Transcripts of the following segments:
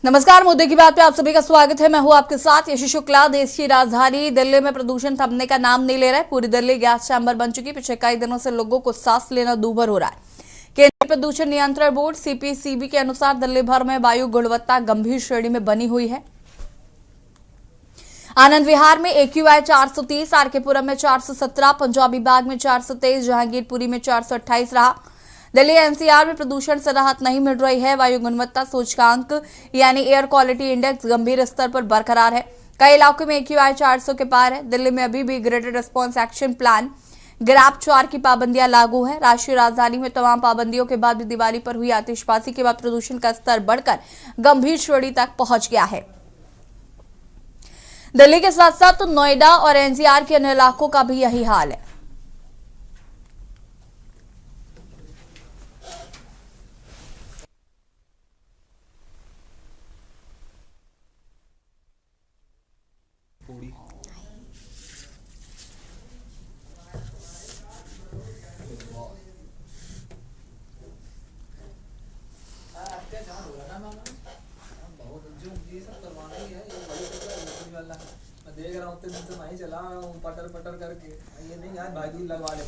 नमस्कार। मुद्दे की बात पे आप सभी का स्वागत है। मैं हूं आपके साथ यशी शुक्ला। देश की राजधानी दिल्ली में प्रदूषण थमने का नाम नहीं ले रहा है। पूरी दिल्ली गैस चैम्बर बन चुकी। पिछले कई दिनों से लोगों को सांस लेना दूभर हो रहा है। केंद्रीय प्रदूषण नियंत्रण बोर्ड सीपीसीबी के अनुसार दिल्ली भर में वायु गुणवत्ता गंभीर श्रेणी में बनी हुई है। आनंद विहार में AQI 430, आरकेपुरम में 417, पंजाबी बाग में 423, जहांगीरपुरी में 428 रहा। दिल्ली एनसीआर में प्रदूषण से राहत नहीं मिल रही है। वायु गुणवत्ता सूचकांक यानी एयर क्वालिटी इंडेक्स गंभीर स्तर पर बरकरार है। कई इलाकों में AQI 400 के पार है। दिल्ली में अभी भी graded response action plan grab 4 की पाबंदियां लागू है। राष्ट्रीय राजधानी में तमाम पाबंदियों के बाद भी दिवाली पर हुई आतिशबाजी के बाद प्रदूषण का स्तर बढ़कर गंभीर श्रेणी तक पहुंच गया है। दिल्ली के साथ साथ नोएडा और एनसीआर के अन्य इलाकों का भी यही हाल है। मैं देख रहा हूँ उतने दिन से मैं ही चला हूँ पटर पटर करके। ये नहीं यार भाई दूध लगवा ले।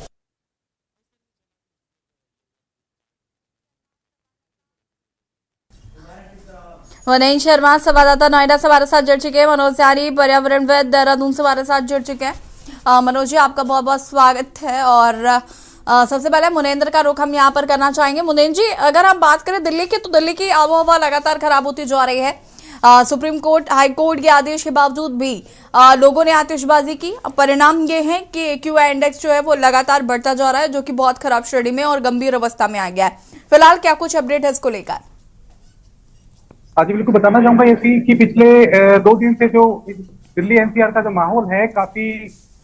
मनोज शर्मा संवाददाता नोएडा से हमारे साथ जुड़ चुके हैं। मनोज यानी पर्यावरणविद देहरादून से हमारे साथ जुड़ चुके हैं। मनोज जी, आपका बहुत बहुत स्वागत है। और सबसे पहले मुनेंद्र का रुख हम यहाँ पर करना चाहेंगे। मुनेंद्र जी, अगर हम बात करें दिल्ली की, तो दिल्ली की आबोहवा लगातार खराब होती जा रही है। सुप्रीम कोर्ट, हाई कोर्ट के आदेश के बावजूद भी लोगों ने आतिशबाजी की। परिणाम ये है कि AQI इंडेक्स जो है वो लगातार बढ़ता जा रहा है, जो कि बहुत खराब श्रेणी में और गंभीर अवस्था में आ गया है। फिलहाल क्या कुछ अपडेट है इसको लेकर? आज बिल्कुल बताना चाहूंगा ऐसी कि पिछले 2 दिन से जो दिल्ली एनसीआर का जो माहौल है काफी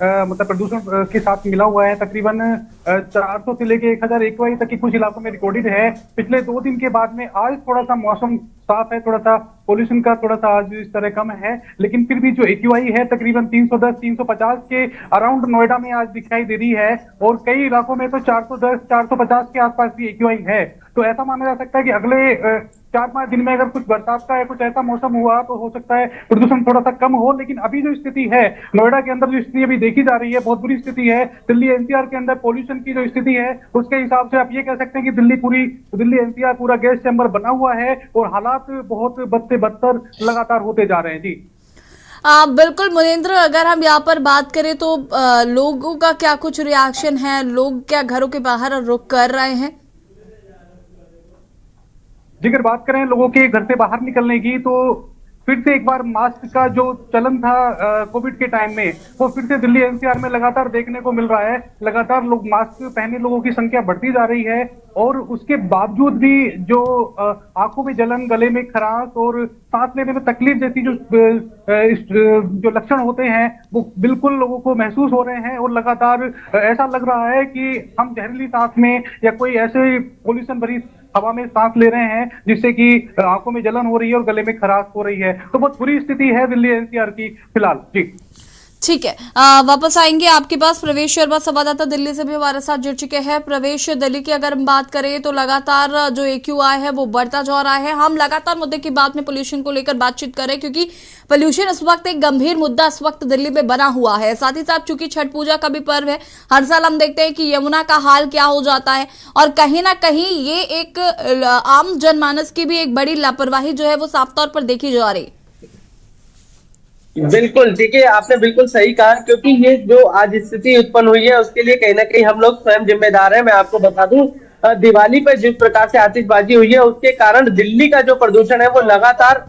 मतलब प्रदूषण के साथ मिला हुआ है। तकरीबन 400 से लेके 1000 AQI तक की कुछ इलाकों में रिकॉर्डेड है। पिछले 2 दिन के बाद में आज थोड़ा सा मौसम साफ है, थोड़ा सा पोल्यूशन का थोड़ा सा आज इस तरह कम है, लेकिन फिर भी जो AQI है तकरीबन 310 350 के अराउंड नोएडा में आज दिखाई दे रही है। और कई इलाकों में तो 410 450 के आसपास भी AQI है। तो ऐसा माना जा सकता है कि अगले 4-5 दिन में अगर कुछ बरसात का या कुछ ऐसा मौसम हुआ तो हो सकता है प्रदूषण थोड़ा सा कम हो। लेकिन अभी जो स्थिति है नोएडा के अंदर, जो स्थिति अभी देखी जा रही है, बहुत बुरी स्थिति है। दिल्ली एनसीआर के अंदर पॉल्यूशन की जो स्थिति है उसके हिसाब से आप ये कह सकते हैं कि दिल्ली एनसीआर पूरा गैस चैम्बर बना हुआ है और हालात बहुत बद से बदतर लगातार होते जा रहे हैं। जी बिल्कुल मुनेंद्र, अगर हम यहाँ पर बात करें तो लोगों का क्या कुछ रिएक्शन है? लोग क्या घरों के बाहर रुख कर रहे हैं? अगर बात करें लोगों के घर से बाहर निकलने की, तो फिर से एक बार मास्क का जो चलन था कोविड के टाइम में, वो फिर से दिल्ली एनसीआर में लगातार देखने को मिल रहा है। लगातार लोग मास्क पहने लोगों की संख्या बढ़ती जा रही है। और उसके बावजूद भी जो आंखों में जलन, गले में खराश और सांस लेने में तकलीफ जैसी जो लक्षण होते हैं वो बिल्कुल लोगों को महसूस हो रहे हैं। और लगातार ऐसा लग रहा है कि हम जहरीली सांस में या कोई ऐसे पॉल्यूशन भरी हवा में सांस ले रहे हैं जिससे कि आंखों में जलन हो रही है और गले में खराश हो रही है। तो बहुत बुरी स्थिति है दिल्ली एनसीआर की फिलहाल। जी ठीक है, वापस आएंगे आपके पास। प्रवेश शर्मा संवाददाता दिल्ली से भी हमारे साथ जुड़ चुके हैं। प्रवेश, दिल्ली की अगर हम बात करें तो लगातार जो AQI है वो बढ़ता जा रहा है। हम लगातार मुद्दे की बात में पोल्यूशन को लेकर बातचीत करें, क्योंकि पोल्यूशन इस वक्त एक गंभीर मुद्दा इस वक्त दिल्ली में बना हुआ है। साथ ही साथ चूंकि छठ पूजा का भी पर्व है, हर साल हम देखते हैं कि यमुना का हाल क्या हो जाता है। और कहीं ना कहीं ये एक आम जनमानस की भी एक बड़ी लापरवाही जो है वो साफ तौर पर देखी जा रही है। बिल्कुल, देखिए आपने बिल्कुल सही कहा, क्योंकि ये जो आज स्थिति उत्पन्न हुई है उसके लिए कहीं ना कहीं हम लोग स्वयं जिम्मेदार हैं। मैं आपको बता दूं, दिवाली पर जिस प्रकार से आतिशबाजी हुई है उसके कारण दिल्ली का जो प्रदूषण है वो लगातार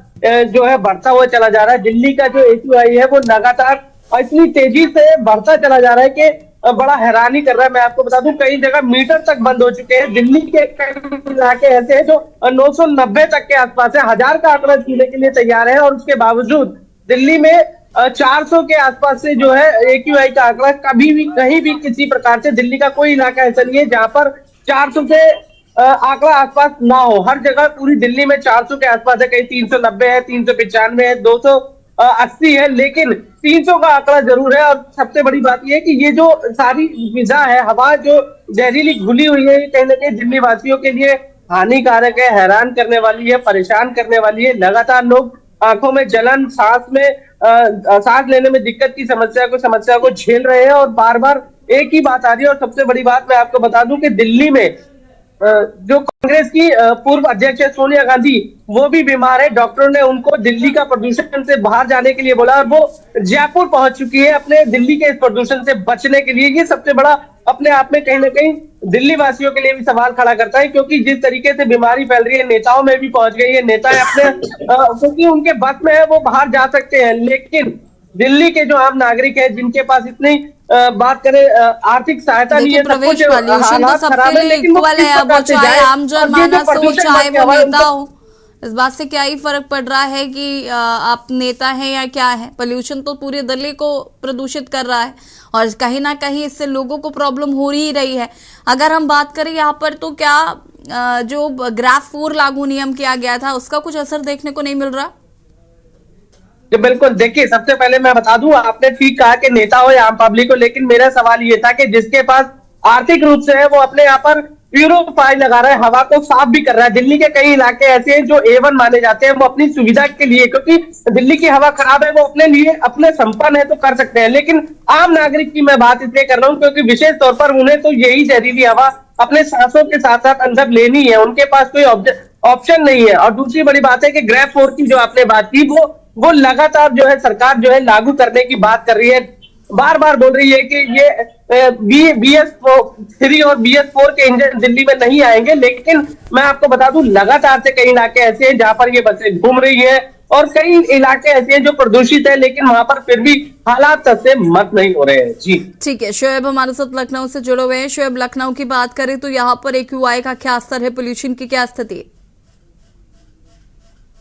जो है बढ़ता हुआ चला जा रहा है। दिल्ली का जो AQI है वो लगातार इतनी तेजी से बढ़ता चला जा रहा है कि बड़ा हैरानी कर रहा है। मैं आपको बता दूं, कई जगह मीटर तक बंद हो चुके हैं। दिल्ली के कई इलाके ऐसे हैं जो 990 तक के आसपास है, 1000 का आंकड़ा छूने के लिए तैयार है। और उसके बावजूद दिल्ली में 400 के आसपास से जो है AQI का आंकड़ा कभी भी कहीं भी किसी प्रकार से दिल्ली का कोई इलाका ऐसा नहीं है जहां पर 400 से आंकड़ा आसपास ना हो। हर जगह पूरी दिल्ली में 400 के आसपास है, कहीं 390 है, 395 है, 280 है, लेकिन 300 का आंकड़ा जरूर है। और सबसे बड़ी बात यह है कि ये जो सारी फिजा है, हवा जो जहरीली घुली हुई है, कहीं ना कहीं दिल्ली वासियों के लिए हानिकारक है, हैरान करने वाली है, परेशान करने वाली है। लगातार लोग आंखों में जलन, सांस लेने में दिक्कत की समस्या को झेल रहे हैं और बार बार एक ही बात आ रही है। और सबसे बड़ी बात मैं आपको बता दूं कि दिल्ली में जो कांग्रेस की पूर्व अध्यक्ष है सोनिया गांधी, वो भी बीमार है। डॉक्टरों ने उनको दिल्ली का प्रदूषण से बाहर जाने के लिए बोला और वो जयपुर पहुंच चुकी है अपने दिल्ली के इस प्रदूषण से बचने के लिए। ये सबसे बड़ा अपने आप में कहीं ना कहीं दिल्ली वासियों के लिए भी सवाल खड़ा करता है, क्योंकि जिस तरीके से बीमारी फैल रही है नेताओं में भी पहुंच गई है। नेता अपने क्योंकि उनके बस में है वो बाहर जा सकते हैं, लेकिन दिल्ली के जो आम नागरिक है जिनके पास इतनी बात करें आर्थिक सहायता नहीं है, प्रवेश पॉल्यूशन तो सबके लिए इक्वल है। अब वो चाहे आम जनमानस हो चाहे वो नेता हो, इस बात से क्या ही फर्क पड़ रहा है कि आप नेता हैं या क्या है। पोल्यूशन तो पूरे दिल्ली को प्रदूषित कर रहा है और कहीं ना कहीं इससे लोगों को प्रॉब्लम हो ही रही है। अगर हम बात करें यहाँ पर तो क्या जो ग्राफ 4 लागू नियम किया गया था उसका कुछ असर देखने को नहीं मिल रहा? बिल्कुल, देखिए सबसे पहले मैं बता दूं, आपने ठीक कहा कि नेता हो या आम पब्लिक हो, लेकिन मेरा सवाल ये था कि जिसके पास आर्थिक रूप से है वो अपने यहाँ पर प्यूरिफाई लगा रहा है, हवा को साफ भी कर रहा है। दिल्ली के कई इलाके ऐसे हैं जो A1 माने जाते हैं, वो अपनी सुविधा के लिए, क्योंकि दिल्ली की हवा खराब है, वो अपने लिए अपने संपन्न है तो कर सकते हैं। लेकिन आम नागरिक की मैं बात इसलिए कर रहा हूँ क्योंकि विशेष तौर पर उन्हें तो यही जहरीली हवा अपने सांसों के साथ साथ अंदर लेनी है, उनके पास कोई ऑप्शन नहीं है। और दूसरी बड़ी बात है कि ग्रैब 4 की जो आपने बात की वो लगातार जो है सरकार जो है लागू करने की बात कर रही है, बार बार बोल रही है कि ये BS3 और BS4 के इंजन दिल्ली में नहीं आएंगे। लेकिन मैं आपको बता दूं लगातार से कई इलाके ऐसे हैं जहां पर ये बसें घूम रही है और कई इलाके ऐसे हैं जो प्रदूषित है, लेकिन वहां पर फिर भी हालात से मत नहीं हो रहे हैं। जी ठीक है, शोएब हमारे साथ लखनऊ से जुड़े हुए हैं। शोएब, लखनऊ की बात करें तो यहाँ पर AQI का क्या असर है, पोल्यूशन की क्या स्थिति है?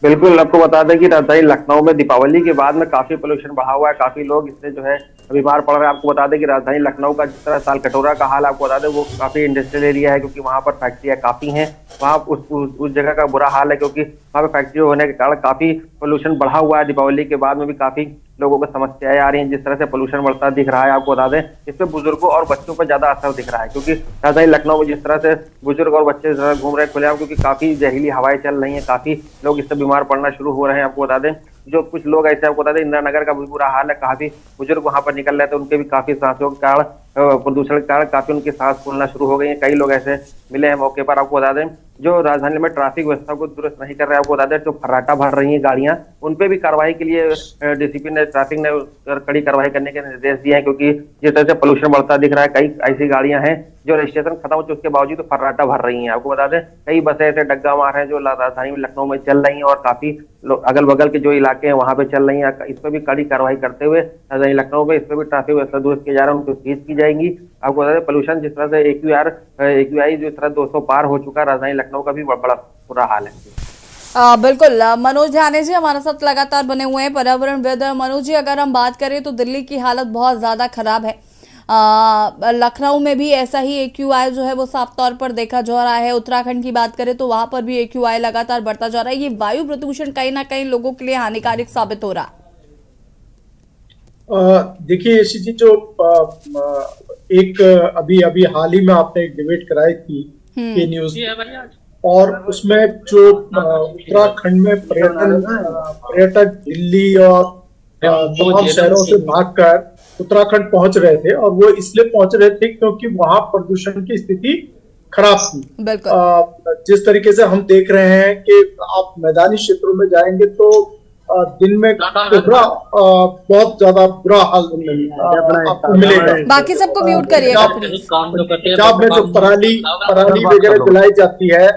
बिल्कुल, आपको बता दें कि राजधानी लखनऊ में दीपावली के बाद में काफी पोल्यूशन बढ़ा हुआ है, काफी लोग इससे जो है बीमार पड़ रहे हैं। आपको बता दें कि राजधानी लखनऊ का जिस तरह साल कटोरा का हाल आपको बता दें वो काफी इंडस्ट्रियल एरिया है, क्योंकि वहां पर फैक्ट्रियां काफी हैं। वहां उस जगह का बुरा हाल है क्योंकि वहां पर फैक्ट्री होने के कारण काफी पोल्यूशन बढ़ा हुआ है। दीपावली के बाद में भी काफी लोगों को समस्याएं आ रही हैं। जिस तरह से पोल्यूशन बढ़ता दिख रहा है, आपको बता दें इसमें बुजुर्गों और बच्चों पर ज्यादा असर दिख रहा है, क्योंकि राजधानी लखनऊ में जिस तरह से बुजुर्ग और बच्चे घूम रहे हैं खुलेआम, क्योंकि काफी जहरीली हवाएं चल रही हैं, काफी लोग इससे बीमार पड़ना शुरू हो रहे हैं। आपको बता दें जो कुछ लोग ऐसे आपको बता दें इंदिरा नगर का भी बुरा हाल है, काफी बुजुर्ग वहां पर निकल रहे थे, उनके भी काफी सांसों के कारण प्रदूषण के कारण काफी उनकी सांस फूलना शुरू हो गई है। कई लोग ऐसे मिले हैं मौके पर। आपको बता दें जो राजधानी में ट्रैफिक व्यवस्था को दुरुस्त नहीं कर रहे हैं, आपको बता दें जो फर्राटा भर रही हैं गाड़ियां, उनपे भी कार्रवाई के लिए डीसीपी ने ट्रैफिक ने कड़ी कार्रवाई करने के निर्देश दिए हैं, क्योंकि जिस तरह से पोल्यूशन बढ़ता दिख रहा है कई ऐसी गाड़ियां हैं जो रजिस्ट्रेशन खत्म हो चुके उसके बावजूद तो फर्राटा भर रही हैं। आपको बता दें कई बसें ऐसे डग्गा मार हैं जो राजधानी में लखनऊ में चल रही हैं और काफी अगल बगल के जो इलाके हैं वहां पे चल रही हैं। इस पर भी कड़ी कार्रवाई करते हुए राजधानी लखनऊ में इस पर भी ट्रैफिक व्यवस्था दुरुस्त किया जा रहा है, उनको सीज की जाएंगी। आपको बता दें पोल्यूशन जिस तरह से AQI जिस तरह 200 पार हो चुका है, राजधानी लखनऊ का भी बड़ा बुरा हाल है। बिल्कुल, मनोज ध्याने जी हमारे साथ लगातार बने हुए हैं पर्यावरणविद। मनोज जी, अगर हम बात करें तो दिल्ली की हालत बहुत ज्यादा खराब है। लखनऊ में भी ऐसा ही AQI जो है वो साफ तौर पर देखा जा रहा है। उत्तराखंड की बात करें तो वहां पर भी AQI लगातार बढ़ता जा रहा है। ये वायु प्रदूषण कहीं ना कहीं लोगों के लिए हानिकारक साबित हो रहा है। देखिए यशी जी, जो एक अभी हाल ही में आपने एक डिबेट कराई थी के न्यूज, और उसमें जो उत्तराखंड में पर्यटक दिल्ली और तमाम शहरों से भागकर उत्तराखंड पहुंच रहे थे, और वो इसलिए पहुंच रहे थे क्योंकि वहां प्रदूषण की स्थिति खराब थी। जिस तरीके से हम देख रहे हैं कि आप मैदानी क्षेत्रों में जाएंगे तो दिन में बहुत ज्यादा बुरा हाल आपको मिलेगा। बाकी सबको म्यूट करिएगा प्लीज। पंजाब में जो पराली वगैरह जलाई जाती है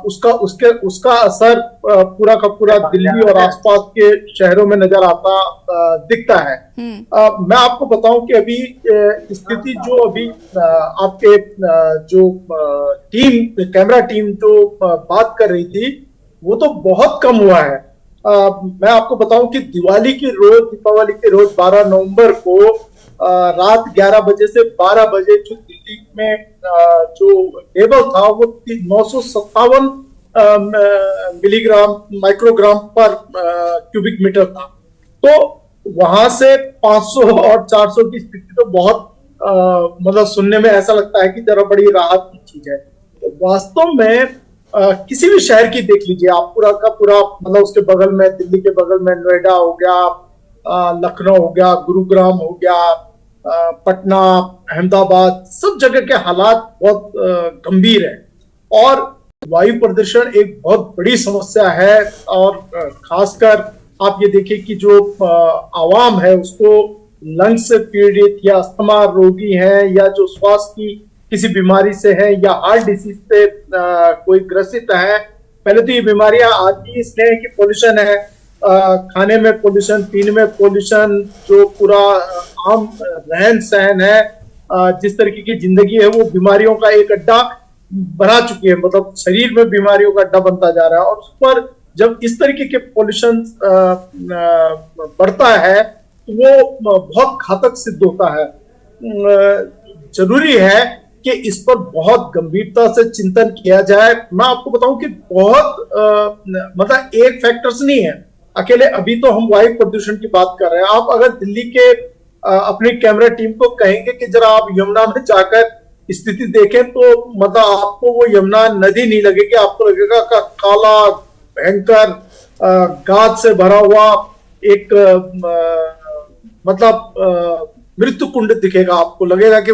उसका असर पूरा का पूरा दिल्ली और आसपास के शहरों में नजर आता दिखता है। मैं आपको बताऊं कि अभी स्थिति जो अभी आपके जो कैमरा टीम जो बात कर रही थी वो तो बहुत कम हुआ है। मैं आपको बताऊं कि दीपावली के रोज 12 नवंबर को रात 11 बजे से 12 बजे जो दिल्ली में जो लेवल था वो 957 माइक्रोग्राम पर क्यूबिक मीटर था। तो वहां से 500 और 400 की स्थिति तो बहुत मतलब सुनने में ऐसा लगता है कि जरा बड़ी राहत की चीज है। तो वास्तव में किसी भी शहर की देख लीजिए आप, पूरा का पूरा मतलब उसके बगल में, दिल्ली के बगल में नोएडा हो गया, लखनऊ हो गया, गुरुग्राम हो गया, पटना, अहमदाबाद, सब जगह के हालात बहुत गंभीर है। और वायु प्रदूषण एक बहुत बड़ी समस्या है। और खासकर आप ये देखिए कि जो आवाम है उसको लंग्स से पीड़ित या अस्थमा रोगी है या जो श्वास की किसी बीमारी से है या हार्ट डिसीज से कोई ग्रसित है। पहले तो ये बीमारियां आती इसलिए है कि पोल्यूशन है, खाने में पोल्यूशन, पीने में पोल्यूशन, जो पूरा आम रहन सहन है, जिस तरीके की जिंदगी है वो बीमारियों का एक अड्डा बना चुकी है। मतलब शरीर में बीमारियों का अड्डा बनता जा रहा है। और उस पर जब इस तरीके के पोल्यूशन बढ़ता है तो वो बहुत घातक सिद्ध होता है। जरूरी है कि इस पर बहुत गंभीरता से चिंतन किया जाए। मैं आपको बताऊं कि बहुत मतलब एक फैक्टर्स नहीं है अकेले। अभी तो हम वायु प्रदूषण की बात कर रहे हैं। आप अगर दिल्ली के अपनी कैमरा टीम को कहेंगे कि जरा आप यमुना में जाकर स्थिति देखें तो मतलब आपको वो यमुना नदी नहीं लगेगी, आपको लगेगा का काला भयंकर गाद से भरा हुआ एक मतलब मृत्यु कुंड दिखेगा। आपको लगेगा कि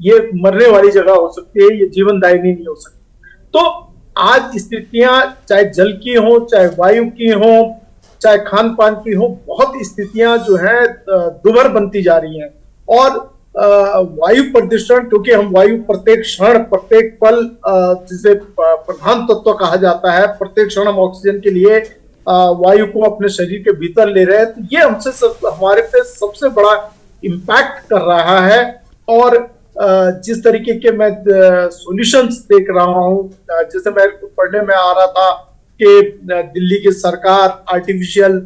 ये मरने वाली जगह हो सकती है, ये जीवनदायिनी नहीं हो सकती। तो आज स्थितियां चाहे जल की हो, चाहे वायु की हो, चाहे खान पान की हो, बहुत स्थितियां जो है दुभर बनती जा रही हैं। और वायु प्रदूषण, क्योंकि हम वायु प्रत्येक क्षण प्रत्येक पल जिसे प्रधान तत्व कहा जाता है, प्रत्येक क्षण हम ऑक्सीजन के लिए वायु को अपने शरीर के भीतर ले रहे हैं, तो ये हमसे हमारे पे सबसे बड़ा इम्पैक्ट कर रहा है। और जिस तरीके के मैं सॉल्यूशंस देख रहा हूँ, जैसे मैं पढ़ने में आ रहा था कि दिल्ली की सरकार आर्टिफिशियल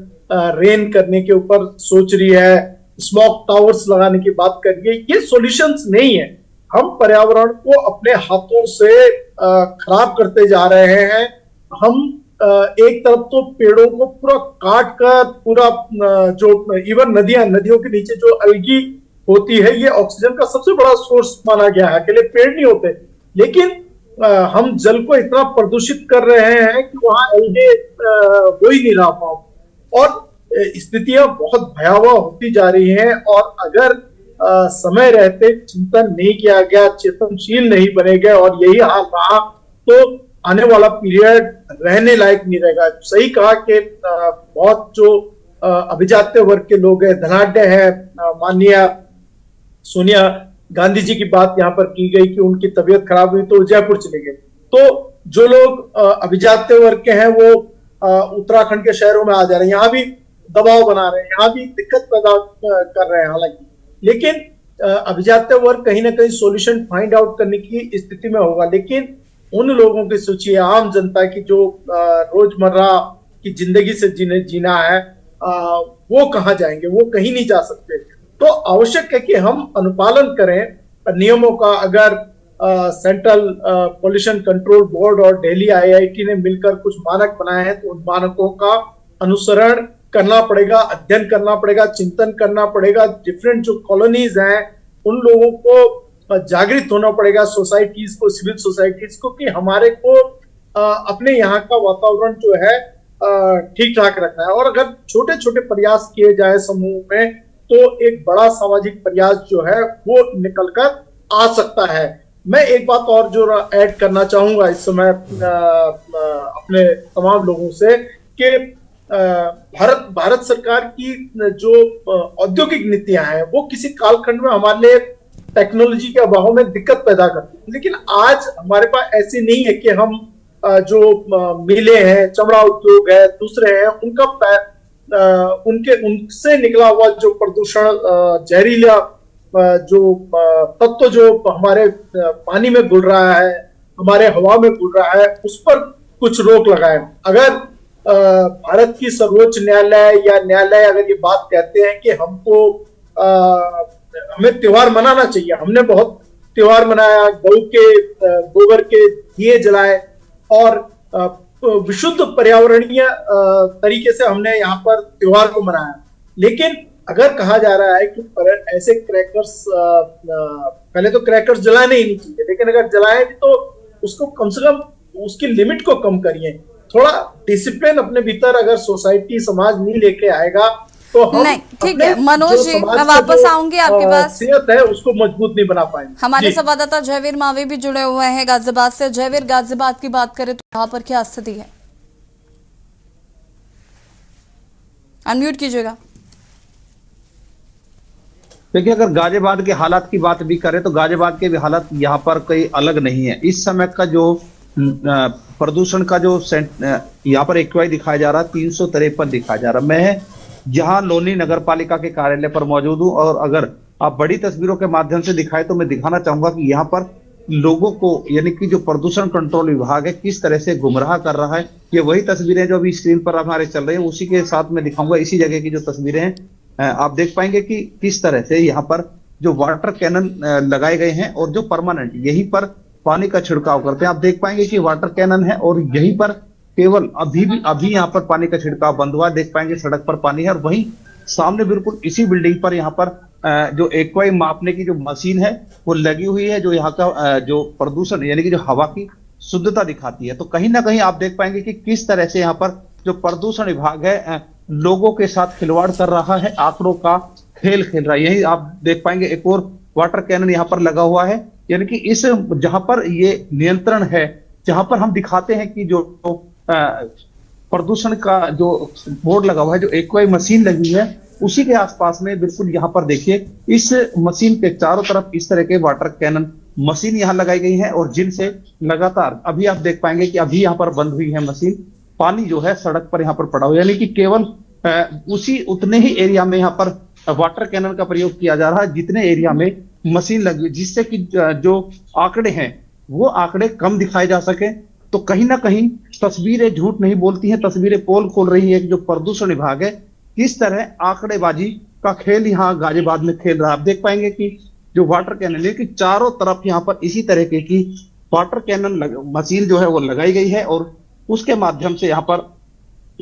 रेन करने के ऊपर सोच रही है, स्मॉग टावर्स लगाने की बात कर रही है। ये सॉल्यूशंस नहीं है। हम पर्यावरण को अपने हाथों से खराब करते जा रहे हैं। हम एक तरफ तो पेड़ों को पूरा काट कर पूरा जो इवन नदियों के नीचे जो अलगी होती है, ये ऑक्सीजन का सबसे बड़ा सोर्स माना गया है। अकेले पेड़ नहीं होते, लेकिन हम जल को इतना प्रदूषित कर रहे हैं कि वहां अलगे हो ही नहीं रहा। और स्थितियां बहुत भयावह होती जा रही हैं। और अगर समय रहते चिंतन नहीं किया गया, चेतनशील नहीं बने गए और यही हाल रहा तो आने वाला पीरियड रहने लायक नहीं रहेगा। सही कहा कि बहुत जो अभिजात्य वर्ग के लोग हैं, धनाढ्य है, माननीय सोनिया गांधी जी की बात यहाँ पर की गई कि उनकी तबीयत खराब हुई तो जयपुर चले गए। तो जो लोग अभिजात्य वर्ग के हैं वो उत्तराखंड के शहरों में आ जा रहे हैं, यहाँ भी दबाव बना रहे हैं, यहाँ भी दिक्कत पैदा कर रहे हैं। हालांकि लेकिन अभिजात्य वर्ग कहीं ना कहीं सॉल्यूशन फाइंड आउट करने की स्थिति में होगा। लेकिन उन लोगों की सोचिए, आम जनता की जो रोजमर्रा की जिंदगी से जीना है, वो कहाँ जाएंगे? वो कहीं नहीं जा सकते। तो आवश्यक है कि हम अनुपालन करें नियमों का। अगर सेंट्रल पोल्यूशन कंट्रोल बोर्ड और दिल्ली IIT ने मिलकर कुछ मानक बनाए हैं तो उन मानकों का अनुसरण करना पड़ेगा, अध्ययन करना पड़ेगा, चिंतन करना पड़ेगा। डिफरेंट जो कॉलोनीज हैं उन लोगों को जागृत होना पड़ेगा, सोसाइटीज को, सिविल सोसाइटीज को, कि हमारे को अपने यहाँ का वातावरण जो है ठीक ठाक रखना है। और अगर छोटे छोटे प्रयास किए जाए समूह में तो एक बड़ा सामाजिक प्रयास जो है वो निकल कर आ सकता है। मैं एक बात और जो ऐड करना चाहूंगा इस समय अपने तमाम लोगों से कि भारत सरकार की जो औद्योगिक नीतियां हैं वो किसी कालखंड में हमारे लिए टेक्नोलॉजी के अभाव में दिक्कत पैदा करती है। लेकिन आज हमारे पास ऐसी नहीं है कि हम जो मिलें हैं, चमड़ा उद्योग है, दूसरे हैं, उनसे निकला हुआ जो प्रदूषण, जहरीला जो तत्व जो हमारे पानी में घुल रहा है, हमारे हवा में घुल रहा है, उस पर कुछ रोक लगाए। अगर भारत की सर्वोच्च न्यायालय या न्यायालय अगर ये बात कहते हैं कि हमको हमें त्योहार मनाना चाहिए, हमने बहुत त्योहार मनाया, गौ के गोबर के दिए जलाए और विशुद्ध पर्यावरणीय तरीके से हमने यहाँ पर त्योहार को मनाया। लेकिन अगर कहा जा रहा है कि ऐसे क्रैकर्स, पहले तो क्रैकर्स जलाने ही नहीं चाहिए, लेकिन अगर जलाए तो उसको कम से कम उसकी लिमिट को कम करिए। थोड़ा डिसिप्लिन अपने भीतर अगर सोसाइटी समाज नहीं लेके आएगा तो हम नहीं, ठीक है मनोज जी, मैं का वापस आऊंगी आपके पास। सेहत है उसको मजबूत नहीं बना पाएंगे। हमारे संवाददाता जयवीर मावी भी जुड़े हुए हैं गाजियाबाद से। जयवीर, गाजियाबाद की बात करें तो यहाँ पर क्या स्थिति है? अनम्यूट कीजिएगा। देखिए, अगर गाजियाबाद के हालात की बात भी करें तो गाजियाबाद के भी हालात यहाँ पर कोई अलग नहीं है। इस समय का जो प्रदूषण का जो यहाँ पर एक्यूआई दिखाया जा रहा है 353 दिखाया जा रहा है। मैं जहां लोनी नगर पालिका के कार्यालय पर मौजूद हूं और अगर आप बड़ी तस्वीरों के माध्यम से दिखाए तो मैं दिखाना चाहूंगा कि यहाँ पर लोगों को यानी कि जो प्रदूषण कंट्रोल विभाग है किस तरह से गुमराह कर रहा है। ये वही तस्वीरें जो अभी स्क्रीन पर हमारे चल रही है उसी के साथ मैं दिखाऊंगा। इसी जगह की जो तस्वीरें हैं आप देख पाएंगे कि किस तरह से यहाँ पर जो वाटर कैनन लगाए गए हैं और जो परमानेंट यहीं पर पानी का छिड़काव करते हैं। आप देख पाएंगे कि वाटर कैनन है और यहीं पर केवल अभी यहाँ पर पानी का छिड़काव बंद हुआ। देख पाएंगे सड़क पर पानी है और वहीं सामने बिल्कुल इसी बिल्डिंग पर यहाँ पर जो एक्यूआई मापने की जो मशीन है वो लगी हुई है, जो यहाँ का जो प्रदूषण यानी कि जो हवा की शुद्धता दिखाती है। तो कहीं ना कहीं आप देख पाएंगे कि किस तरह से यहाँ पर जो प्रदूषण विभाग है लोगों के साथ खिलवाड़ कर रहा है, आंकड़ों का खेल खेल रहा है। यही आप देख पाएंगे एक और वाटर कैनन यहाँ पर लगा हुआ है, यानी कि इस जहां पर ये नियंत्रण है, जहां पर हम दिखाते हैं कि जो प्रदूषण का जो बोर्ड लगा हुआ है, जो एक्यूआई मशीन लगी है उसी के आसपास में बिल्कुल यहाँ पर देखिए इस मशीन के चारों तरफ इस तरह के वाटर कैनन मशीन यहाँ लगाई गई है और जिनसे लगातार अभी आप देख पाएंगे कि अभी यहाँ पर बंद हुई है मशीन। पानी जो है सड़क पर यहाँ पर पड़ा हुआ है, यानी कि केवल उसी उतने ही एरिया में यहाँ पर वाटर कैनन का प्रयोग किया जा रहा है जितने एरिया में मशीन लगी, जिससे कि जो आंकड़े हैं वो आंकड़े कम दिखाए जा सके। तो कहीं ना कहीं तस्वीरें झूठ नहीं बोलती हैं, तस्वीरें पोल खोल रही है कि जो प्रदूषण विभाग है किस तरह आंकड़ेबाजी का खेल यहाँ गाजियाबाद में खेल रहा है। आप देख पाएंगे कि जो वाटर कैनन है कि चारों तरफ यहाँ पर इसी तरीके की वाटर कैनन मशीन जो है वो लगाई गई है और उसके माध्यम से यहाँ पर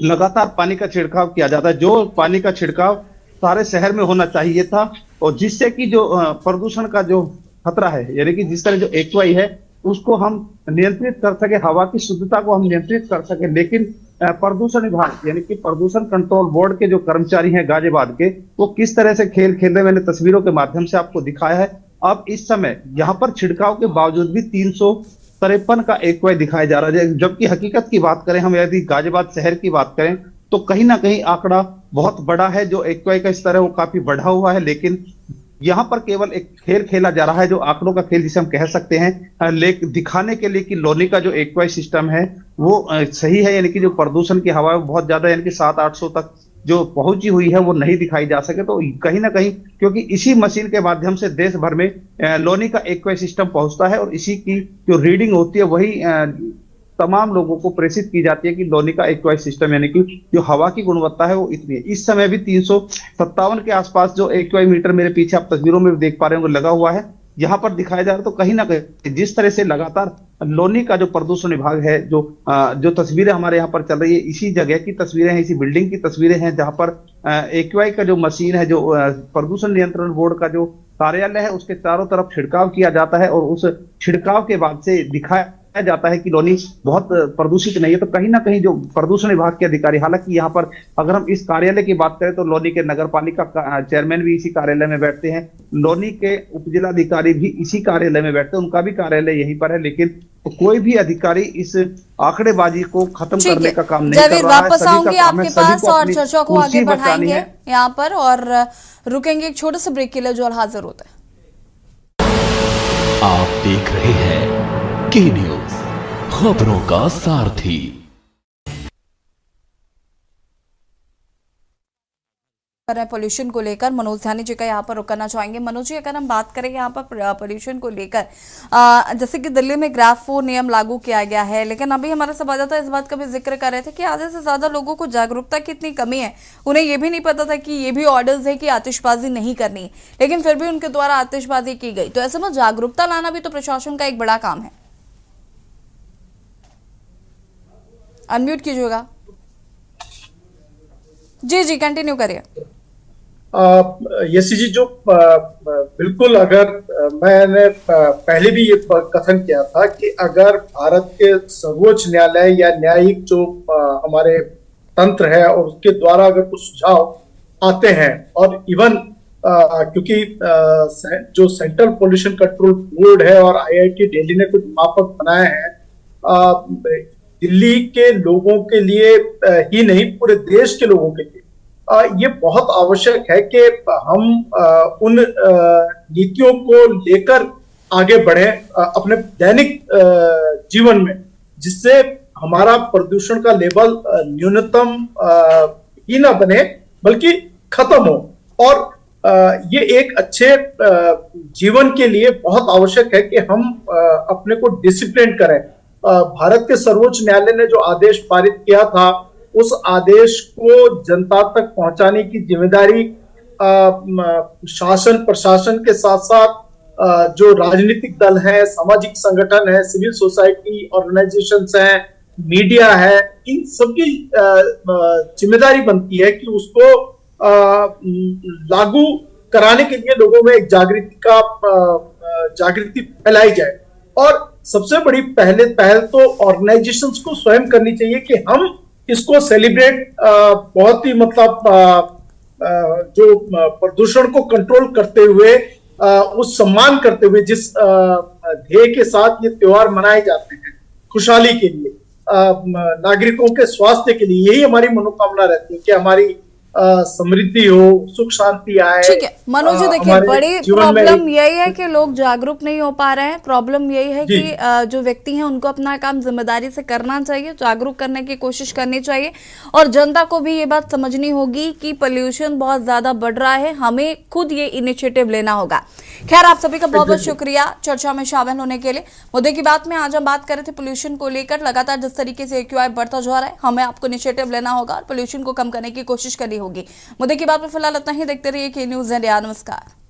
लगातार पानी का छिड़काव किया जाता है। जो पानी का छिड़काव सारे शहर में होना चाहिए था और जिससे कि जो प्रदूषण का जो खतरा है यानी कि जिस तरह जो एक्यूआई है उसको हम नियंत्रित कर सके, हवा की शुद्धता को हम नियंत्रित कर सके। लेकिन प्रदूषण विभाग यानी कि प्रदूषण कंट्रोल बोर्ड के जो कर्मचारी हैं गाजियाबाद के, वो किस तरह से खेल खेल रहे, मैंने तस्वीरों के माध्यम से आपको दिखाया है। अब इस समय यहाँ पर छिड़काव के बावजूद भी 353 का एक्यूआई दिखाया जा रहा है, जबकि हकीकत की बात करें हम यदि गाजियाबाद शहर की बात करें तो कहीं ना कहीं आंकड़ा बहुत बड़ा है। जो एक्यूआई का स्तर है वो काफी बढ़ा हुआ है, लेकिन यहाँ पर केवल एक खेल खेला जा रहा है, जो आंकड़ों का खेल जिसे हम कह सकते हैं, दिखाने के लिए कि लोनी का जो एक्यूआई सिस्टम है वो सही है, यानी कि जो प्रदूषण की हवा बहुत ज्यादा यानी कि 700-800 तक जो पहुंची हुई है वो नहीं दिखाई जा सके। तो कहीं ना कहीं क्योंकि इसी मशीन के माध्यम से देश भर में लोनी का एक्यूआई सिस्टम पहुंचता है और इसी की जो रीडिंग होती है वही तमाम लोगों को प्रेषित की जाती है कि लोनी का एक्यूआई सिस्टम यानी कि जो हवा की गुणवत्ता है वो इतनी है। इस समय भी 357 के आसपास जो एक्यूआई मीटर मेरे पीछे आप तस्वीरों में भी देख पा रहे हैं वो लगा हुआ है, यहाँ पर दिखाया जा रहा है। तो कहीं ना कहीं जिस तरह से लगातार लोनी का जो प्रदूषण विभाग है, जो तस्वीरें हमारे यहाँ पर चल रही है, इसी जगह की तस्वीरें हैं, इसी बिल्डिंग की तस्वीरें हैं जहां पर एक्यूआई का जो मशीन है, जो प्रदूषण नियंत्रण बोर्ड का जो कार्यालय है उसके चारों तरफ छिड़काव किया जाता है और उस छिड़काव के बाद से दिखाया जाता है कि लोनी बहुत प्रदूषित नहीं है। तो कहीं ना कहीं जो प्रदूषण विभाग के अधिकारी, हालांकि यहाँ पर अगर हम इस कार्यालय की बात करें तो लोनी के नगर पालिका चेयरमैन भी इसी कार्यालय में बैठते हैं, लोनी के उपजिलाधिकारी भी इसी कार्यालय में बैठते हैं, उनका भी कार्यालय यहीं पर है, लेकिन तो कोई भी अधिकारी इस आंकड़ेबाजी को खत्म करने का काम नहीं कर रहा है। वापस आऊंगी आपके पास और चर्चा को आगे बढ़ाएंगे यहाँ पर और रुकेंगे एक छोटे से ब्रेक के लिए जो हाजिर होते हैं। आप देख रहे हैं के न्यूज, खबरों का सारथी। पोल्यूशन को लेकर मनोज ध्यानी जी का यहाँ पर रुकना चाहेंगे। मनोज जी, अगर हम बात करें यहाँ पर पोल्यूशन को लेकर, जैसे कि दिल्ली में ग्राफ 4 नियम लागू किया गया है, लेकिन अभी हमारे संवाददाता इस बात का भी जिक्र कर रहे थे कि आधे से ज्यादा लोगों को जागरूकता की इतनी कमी है, उन्हें ये भी नहीं पता था कि ये भी ऑर्डर्स है कि आतिशबाजी नहीं करनी, लेकिन फिर भी उनके द्वारा आतिशबाजी की गई। तो ऐसे में जागरूकता लाना भी तो प्रशासन का एक बड़ा काम है। अनम्यूट कीजिएगा। जी कंटिन्यू करिए। यसी जी जो बिल्कुल, अगर मैंने पहले भी ये कथन किया था कि अगर भारत के सर्वोच्च न्यायालय या न्यायिक जो हमारे तंत्र है और उसके द्वारा अगर कुछ सुझाव आते हैं, और इवन क्योंकि जो सेंट्रल पोल्यूशन कंट्रोल बोर्ड है और IIT दिल्ली ने कुछ मापक बनाए हैं दिल्ली के लोगों के लिए ही नहीं, पूरे देश के लोगों के लिए ये बहुत आवश्यक है कि हम उन नीतियों को लेकर आगे बढ़े अपने दैनिक जीवन में, जिससे हमारा प्रदूषण का लेवल न्यूनतम ही ना बने बल्कि खत्म हो। और ये एक अच्छे जीवन के लिए बहुत आवश्यक है कि हम अपने को डिसिप्लिन करें। भारत के सर्वोच्च न्यायालय ने जो आदेश पारित किया था, उस आदेश को जनता तक पहुंचाने की जिम्मेदारी शासन प्रशासन के साथ साथ जो राजनीतिक दल है, सामाजिक संगठन है, सिविल सोसाइटी ऑर्गेनाइजेशंस हैं, मीडिया है, इन सबकी जिम्मेदारी बनती है कि उसको लागू कराने के लिए लोगों में एक जागृति फैलाई जाए। और सबसे बड़ी पहल तो ऑर्गेनाइजेशंस को स्वयं करनी चाहिए कि हम इसको सेलिब्रेट बहुत ही जो प्रदूषण को कंट्रोल करते हुए उस सम्मान करते हुए जिस ध्येय के साथ ये त्योहार मनाए जाते हैं, खुशहाली के लिए, नागरिकों के स्वास्थ्य के लिए, यही हमारी मनोकामना रहती है कि हमारी समृद्धि हो, सुख शांति आए। ठीक है मनोज जी, देखिए बड़ी प्रॉब्लम यही है कि लोग जागरूक नहीं हो पा रहे हैं। प्रॉब्लम यही है कि जो व्यक्ति हैं उनको अपना काम जिम्मेदारी से करना चाहिए, जागरूक करने की कोशिश करनी चाहिए और जनता को भी ये बात समझनी होगी कि पोल्यूशन बहुत ज्यादा बढ़ रहा है, हमें खुद ये इनिशिएटिव लेना होगा। खैर, आप सभी का बहुत बहुत शुक्रिया चर्चा में शामिल होने के लिए। मुद्दे की बात में आज हम बात कर रहे थे पोल्यूशन को लेकर। लगातार जिस तरीके से AQI बढ़ता जा रहा है, हमें आपको इनिशिएटिव लेना होगा और पोल्यूशन को कम करने की कोशिश करनी होगी। मुद्दे की बात में फिलहाल इतना ही। देखते रहिए के न्यूज़ इंडिया। नमस्कार।